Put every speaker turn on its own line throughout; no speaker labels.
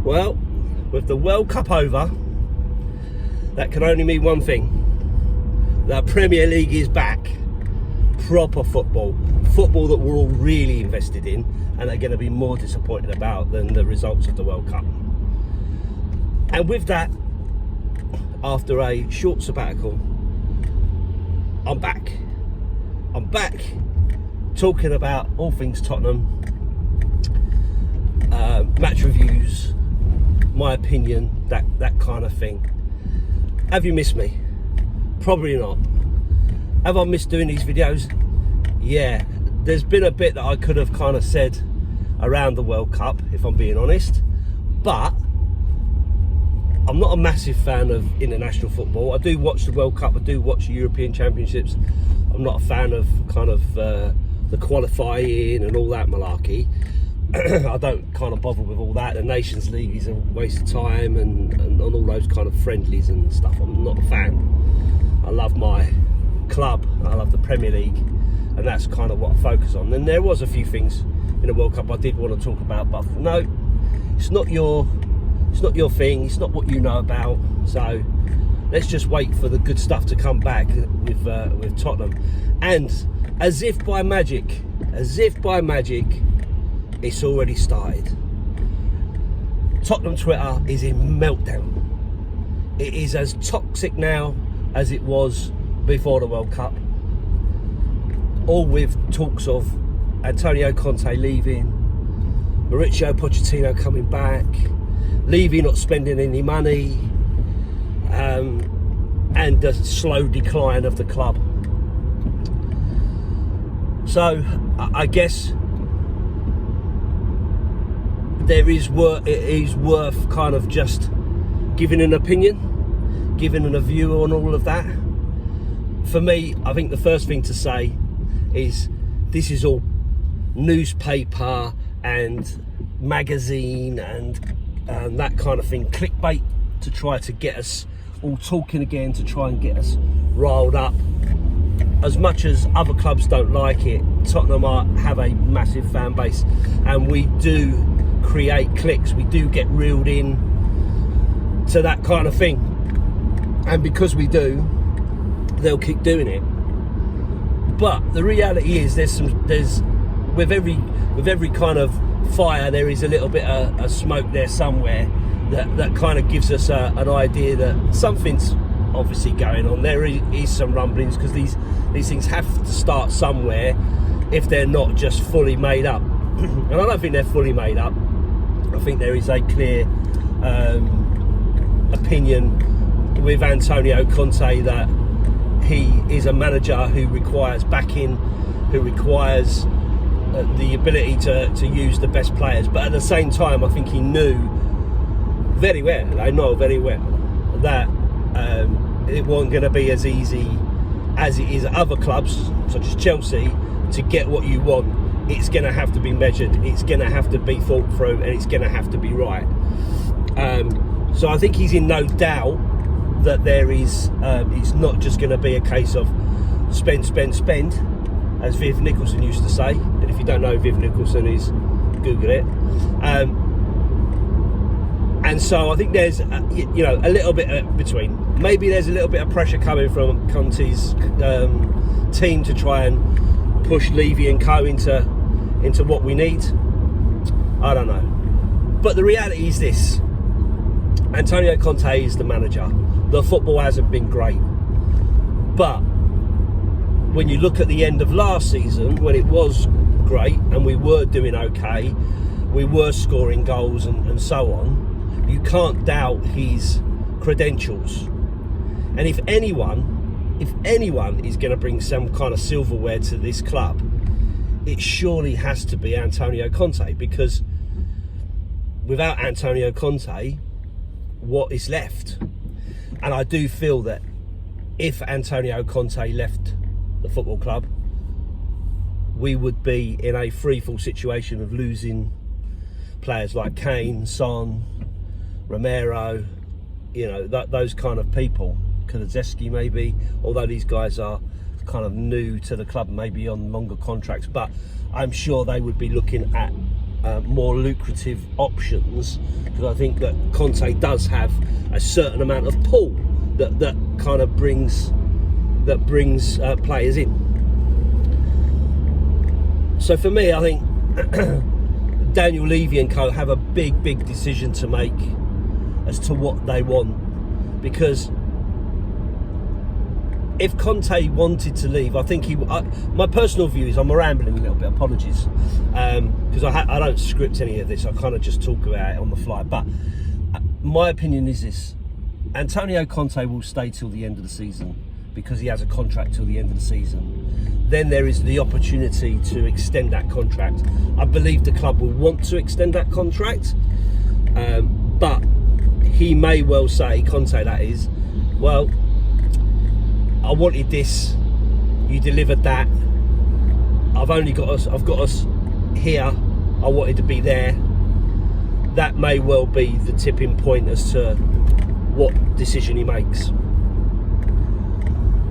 Well, with the World Cup over, that can only mean one thing. The Premier League is back. Proper football that we're all really invested in and are going to be more disappointed about than the results of the World Cup. And with that, after a short sabbatical, I'm back talking about all things Tottenham, match reviews, my opinion, that kind of thing. Have you missed me? Probably not. Have I missed doing these videos? Yeah, there's been a bit that I could have kind of said around the World Cup, if I'm being honest, but I'm not a massive fan of international football. I do watch the World Cup, I do watch the European Championships. I'm not a fan of kind of the qualifying and all that malarkey. I don't kind of bother with all that. The Nations League is a waste of time and all those kind of friendlies and stuff. I'm not a fan. I love my club, I love the Premier League, and that's kind of what I focus on. And there was a few things in the World Cup I did want to talk about, but no, it's not your thing, it's not what you know about, so let's just wait for the good stuff to come back with Tottenham. And as if by magic, it's already started. Tottenham Twitter is in meltdown. It is as toxic now as it was before the World Cup, all with talks of Antonio Conte leaving, Mauricio Pochettino coming back, Levy not spending any money, and the slow decline of the club. So I guess it is worth kind of just giving an opinion, giving a view on all of that. For me, I think the first thing to say is this is all newspaper and magazine and that kind of thing, clickbait, to try to get us all talking again, to try and get us riled up. As much as other clubs don't like it, Tottenham have a massive fan base, and we do create clicks, we do get reeled in to that kind of thing, and because we do, they'll keep doing it. But the reality is there's with every kind of fire there is a little bit of smoke there somewhere that kind of gives us an idea that something's obviously going on. There is some rumblings, because these things have to start somewhere if they're not just fully made up. And I don't think they're fully made up. I think there is a clear opinion with Antonio Conte that he is a manager who requires backing, who requires the ability to use the best players. But at the same time, I think he knew very well, that it wasn't going to be as easy as it is at other clubs, such as Chelsea, to get what you want. It's going to have to be measured, it's going to have to be thought through, and it's going to have to be right. So I think he's in no doubt that there is, it's not just going to be a case of spend, as Viv Nicholson used to say. And if you don't know who Viv Nicholson is, Google it. And so I think there's, a little bit between. Maybe there's a little bit of pressure coming from Conte's team to try and push Levy and co into what we need. I don't know. But the reality is this: Antonio Conte is the manager. The football hasn't been great. But when you look at the end of last season, when it was great and we were doing okay, we were scoring goals and so on, you can't doubt his credentials. And if anyone is going to bring some kind of silverware to this club, it surely has to be Antonio Conte, because without Antonio Conte, what is left? And I do feel that if Antonio Conte left the football club, we would be in a free-fall situation of losing players like Kane, Son, Romero, those kind of people. Kulusevski maybe, although these guys are kind of new to the club, maybe on longer contracts, but I'm sure they would be looking at more lucrative options, because I think that Conte does have a certain amount of pull that kind of brings players in. So for me, I think Daniel Levy and co have a big decision to make as to what they want, because if Conte wanted to leave, I think my personal view is, I'm rambling a little bit, apologies, because I don't script any of this, I kind of just talk about it on the fly, but my opinion is this: Antonio Conte will stay till the end of the season, because he has a contract till the end of the season. Then there is the opportunity to extend that contract. I believe the club will want to extend that contract, but he may well say, Conte that is, well, I wanted this, you delivered that, I've got us here, I wanted to be there. That may well be the tipping point as to what decision he makes.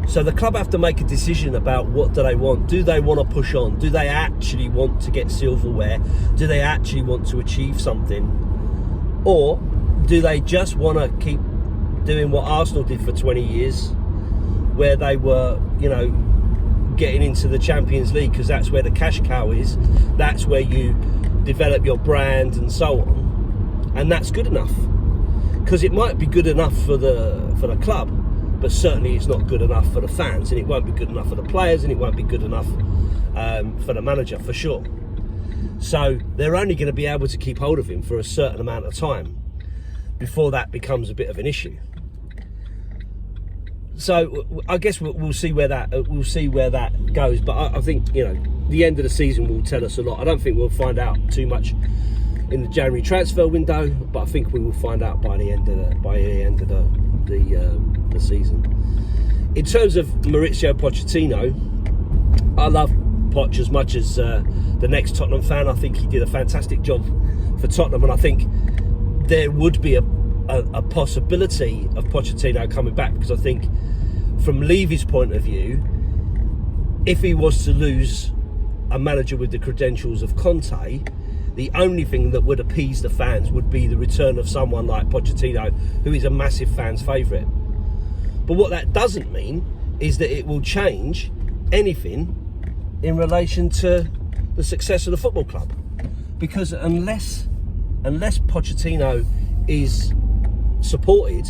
So the club have to make a decision about what do they want. Do they want to push on? Do they actually want to get silverware? Do they actually want to achieve something? Or do they just want to keep doing what Arsenal did for 20 years, where they were, getting into the Champions League because that's where the cash cow is, that's where you develop your brand and so on, and that's good enough? Because it might be good enough for the club, but certainly it's not good enough for the fans, and it won't be good enough for the players, and it won't be good enough for the manager, for sure. So they're only going to be able to keep hold of him for a certain amount of time before that becomes a bit of an issue. So I guess we'll see where that goes. But I think the end of the season will tell us a lot. I don't think we'll find out too much in the January transfer window, but I think we will find out by the end of the season. In terms of Mauricio Pochettino, I love Poch as much as the next Tottenham fan. I think he did a fantastic job for Tottenham, and I think there would be a possibility of Pochettino coming back, because I think from Levy's point of view, if he was to lose a manager with the credentials of Conte, the only thing that would appease the fans would be the return of someone like Pochettino, who is a massive fan's favourite. But what that doesn't mean is that it will change anything in relation to the success of the football club, because unless Pochettino is supported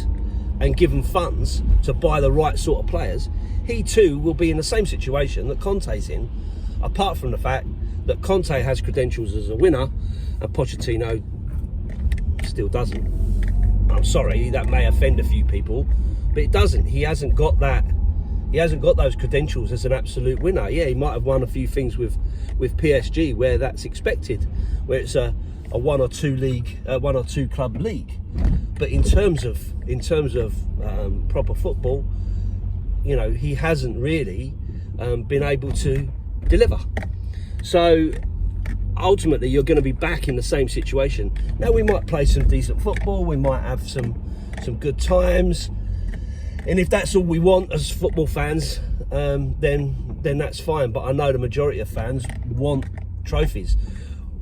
and given funds to buy the right sort of players, he too will be in the same situation that Conte's in, apart from the fact that Conte has credentials as a winner and Pochettino still doesn't. I'm sorry, that may offend a few people, but it doesn't. He hasn't got that. He hasn't got those credentials as an absolute winner. Yeah, he might have won a few things with PSG where that's expected, where it's a one or two club league. But in terms of proper football, he hasn't really been able to deliver. So ultimately, you're going to be back in the same situation. Now, we might play some decent football, we might have some good times, and if that's all we want as football fans, then that's fine. But I know the majority of fans want trophies.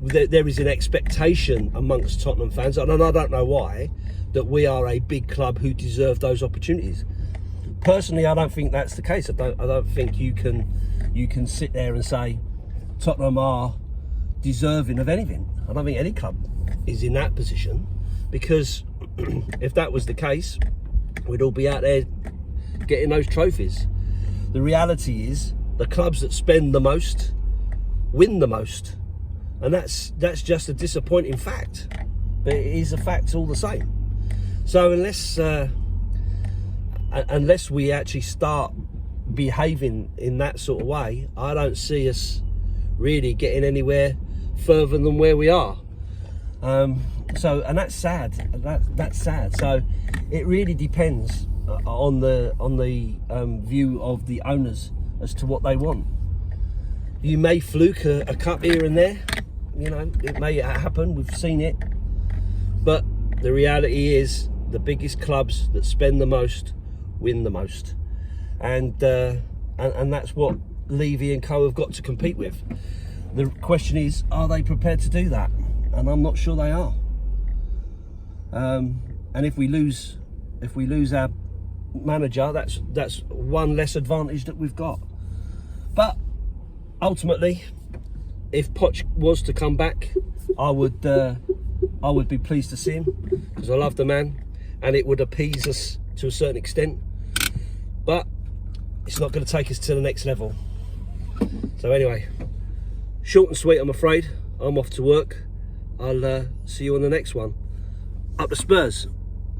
There is an expectation amongst Tottenham fans, and I don't know why, that we are a big club who deserve those opportunities. Personally, I don't think that's the case. I don't think you can sit there and say Tottenham are deserving of anything. I don't think any club is in that position, because if that was the case, we'd all be out there getting those trophies. The reality is, the clubs that spend the most win the most. And that's just a disappointing fact, but it is a fact all the same. So unless we actually start behaving in that sort of way, I don't see us really getting anywhere further than where we are. And that's sad. That's sad. So it really depends on the view of the owners as to what they want. You may fluke a cup here and there. It may happen, we've seen it, but the reality is the biggest clubs that spend the most win the most, and that's what Levy and co have got to compete with. The question is, are they prepared to do that? and I'm not sure they are. And if we lose our manager, that's one less advantage that we've got. But ultimately, if Poch was to come back, I would be pleased to see him, because I love the man, and it would appease us to a certain extent. But it's not going to take us to the next level. So anyway, short and sweet, I'm afraid. I'm off to work. I'll see you on the next one. Up the Spurs.